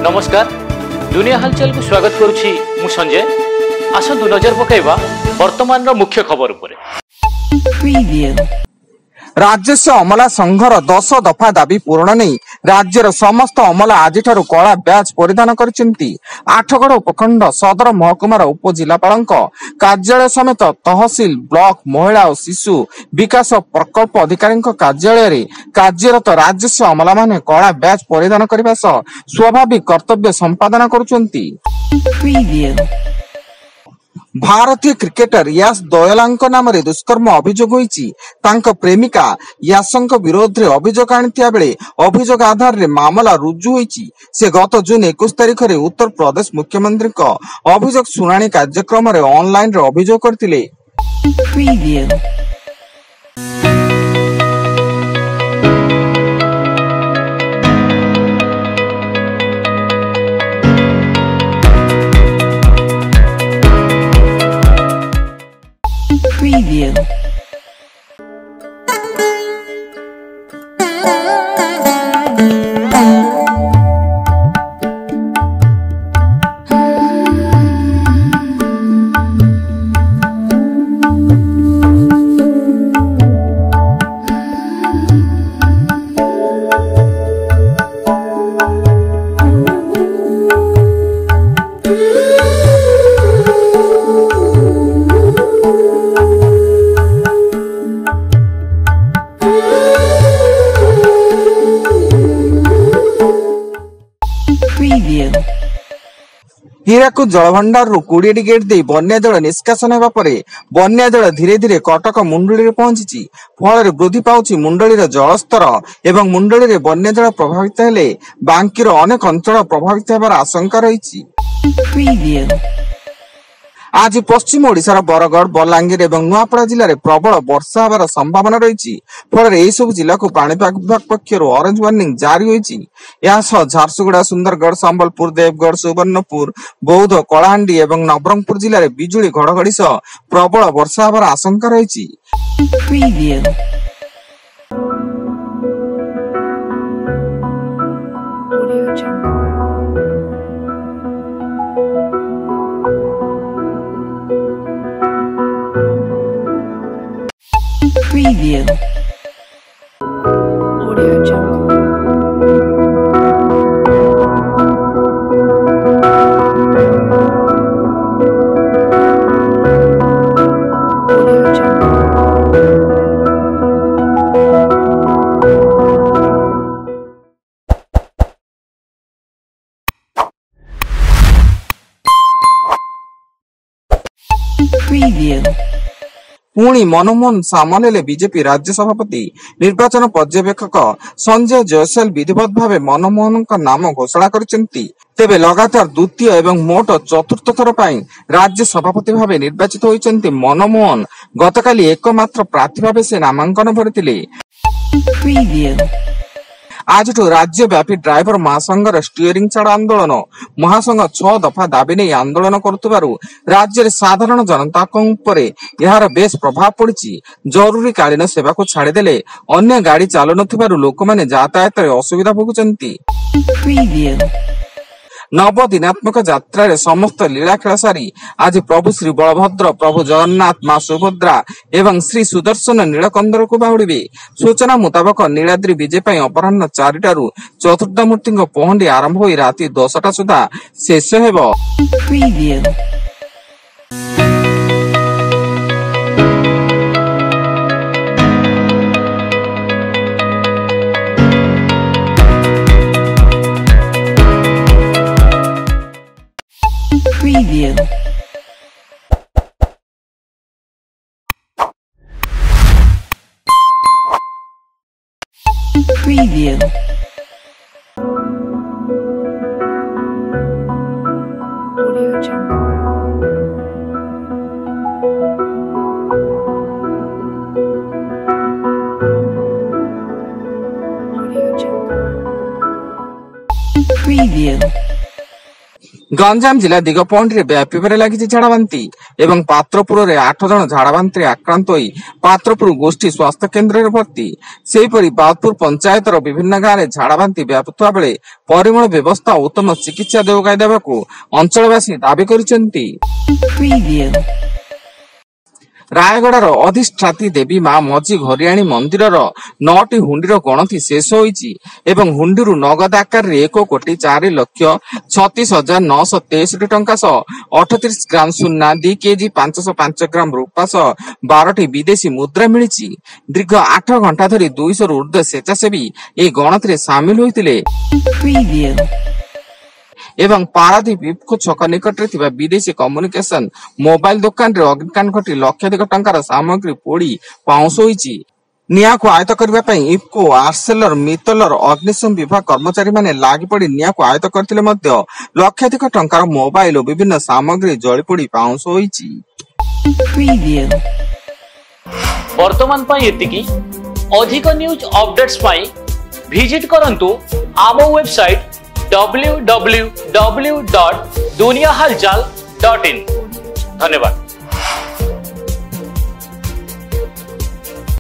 नमस्कार दुनिया हलचल को स्वागत करुछि मु संजय। आसंतु नजर पकाइबा वर्तमान रो मुख्य खबर उपरे। राजस्व अमला संघर 10 दफा दाबी पूरण नहीं राज्यर समस्त अमला आज कला ब्याज परिधान करछिंती। आठगड़ उपखंड सदर महकुमार उपजिलापाल कार्यालय समेत तहसिल ब्लॉक महिला और शिशु विकास प्रकल्प अधिकारी कार्यालय कार्यरत राजस्व अमला माने कला ब्याज परिधान करने सह स्वाभाविक कर्तव्य संपादन करुछंती। भारतीय क्रिकेटर यास दयालांक नाम दुष्कर्म अभियोग होईची। तांको प्रेमिका यासंक विरोध रे अभियोग आनिथिया बेले अभियोग आधार रे मामला रुजु होईची। से गत जून 21 तारिख रे उत्तर प्रदेश मुख्यमंत्री को अभियोग सुनानी कार्यक्रम रे ऑनलाइन रे अभियोग करथिले। Preview. हीराकुद जलभंडार 20 गेट दे बन्या जल निष्कासन होगा पर बन्या जल धीरे धीरे कटक मुंडली पहुंची फल वृद्धि पाउछि मुंडलीर जलस्तर एवं मुंडली रे बन्या जल प्रभावित हेले बांकीर अनेक अंचल प्रभावित होबार आशंका रही। आज पश्चिम ओडिशार बरगढ़ बलांगीर एवं नुआपड़ा जिले में प्रबल वर्षा होबार संभावना रही। फल यह सब जिला को पाणीपाग विभाग पक्षर ऑरेंज वार्निंग जारी होईची। झारसुगुड़ा सुंदरगढ़ संबलपुर देवगढ़ सुवर्णपुर बौद्ध कलाहांडी एवं नवरंगपुर जिले में बिजुली घड़घड़ी सह प्रबल वर्षा होबार आशंका रही। Preview. Audio Jungle. Audio Jungle. Preview. पुणी मनमोहन सामने बीजेपी राज्य सभापति निर्वाचन पर्यवेक्षक संजय जयसवाल विधिवत भाव मनमोहन नाम घोषणा करछंती। तेबे लगातार द्वितीय एवं मोट चतुर्थ थर पर राज्य सभापति भाव निर्वाचित होइछंती मनमोहन। गतकाली एकमात्र प्रार्थी भाव से नामांकन भरिथिले। आज राज्यव्यापी ड्राइवर महासंघर स्टीयरिंग छाड़ आंदोलन महासंघ 6 दफा दाबी नहीं आंदोलन करुथिबारु राज्य साधारण जनता यार बेस प्रभाव पड़ी। जरूरी कालीन सेवा को छाड़देले अन्य गाड़ी चालू नथिबारु लोकमाने यातायात असुविधा भोगुचंती। नवदिनात्मक यात्रा रे समस्त लीला खेल सारी आज प्रभु श्री बलभद्र प्रभु जगन्नाथ मां सुभद्रा एवं श्री सुदर्शन नीलकंदर को बाहुड़े। सूचना मुताबक नीलाद्री विजे अपराह्न 4टारू चतुर्थ मूर्ति पहंडी आरंभ हो राति 10टा सुधा शेष हेब। Preview. Preview. Audio Jungle. Audio Jungle. Preview. Ganjam ଜିଲ୍ଲା ଦିଗପହଣ୍ଡିରେ ବ୍ୟାପିବାରେ ଲାଗିଛି ଝାଡାବାନ୍ତି ଏବଂ ପାତ୍ରପୁରରେ 8 ଜଣ ଝାଡାବାନ୍ତିରେ ଆକ୍ରାନ୍ତ ହୋଇ ପାତ୍ରପୁର ଗୋଷ୍ଠୀ ସ୍ୱାସ୍ଥ୍ୟ କେନ୍ଦ୍ରରେ ଭର୍ତ୍ତି। ସେହିପରି ବାଦପୁର ପଞ୍ଚାୟତର ବିଭିନ୍ନ ଗାଁରେ ଝାଡାବାନ୍ତି ବ୍ୟାପୁଥିବା ବେଳେ ପରିମଳ ବ୍ୟବସ୍ଥା ଓ ଉତ୍ତମ ଚିକିତ୍ସା ଯୋଗାଇ ଦେବାକୁ ଅଞ୍ଚଳବାସୀ ଦାବି କରିଛନ୍ତି। Preview. ରାୟଗଡାର ଅଧିଷ୍ଠାତ୍ରୀ ଦେବୀ ମା ମଝି ଘରିଆଣୀ ମନ୍ଦିରର 9ଟି ହୁଣ୍ଡିର ଗଣତି ଶେଷ ହୋଇଛି ଏବଂ ହୁଣ୍ଡିରୁ ନଗଦ ଆକାରରେ 1,04,36,963 ଟଙ୍କା ସହ 38 ଗ୍ରାମ ସୁନା, 2 କେଜି 505 ଗ୍ରାମ ରୂପା ସହ 12ଟି ବିଦେଶୀ ମୁଦ୍ରା ମିଳିଛି। ଦୀର୍ଘ 8 ଘଣ୍ଟା ଧରି 200ରୁ ଉର୍ଦ୍ଧ୍ୱ ସ୍ୱେଚ୍ଛାସେବୀ ଏହି ଗଣତିରେ ସାମିଲ ହୋଇଥିଲେ Preview. ଏବଂ ପାରାଦୀପ ଇଫ୍କୋ ଛକ ନିକଟରେ ଥିବା ବିଦେଶୀ କମ୍ୟୁନିକେସନ ମୋବାଇଲ ଦୋକାନରେ ଅଗ୍ନିକାଣ୍ଡ ଘଟି ଲକ୍ଷାଧିକ ଟଙ୍କାର ସାମଗ୍ରୀ ପୋଡ଼ି ପାଉଁଶ ହୋଇଛି। ନିଆଁକୁ ଆୟତ୍ତ କରିବା ପାଇଁ ଇଫ୍କୋ, ଆର୍ସେଲର ମିତ୍ତଲର ଅଗ୍ନିଶମ ବିଭାଗ କର୍ମଚାରୀମାନେ ଲାଗିପଡ଼ି ନିଆଁକୁ ଆୟତ୍ତ କରିଥିଲେ ମଧ୍ୟ ଲକ୍ଷାଧିକ ଟଙ୍କାର ମୋବାଇଲ ଓ ବିଭିନ୍ନ ସାମଗ୍ରୀ ଜଳିପୋଡ଼ି ପାଉଁଶ ହୋଇଛି। Preview. ବର୍ତ୍ତମାନ ପାଇଁ ଏତିକି। ଅଧିକ ନ୍ୟୁଜ ଅପଡେଟ୍ସ ପାଇଁ ଭିଜିଟ୍ କରନ୍ତୁ ଆମ ୱେବସାଇଟ www.duniyahalchal.in। ଧନ୍ୟବାଦ।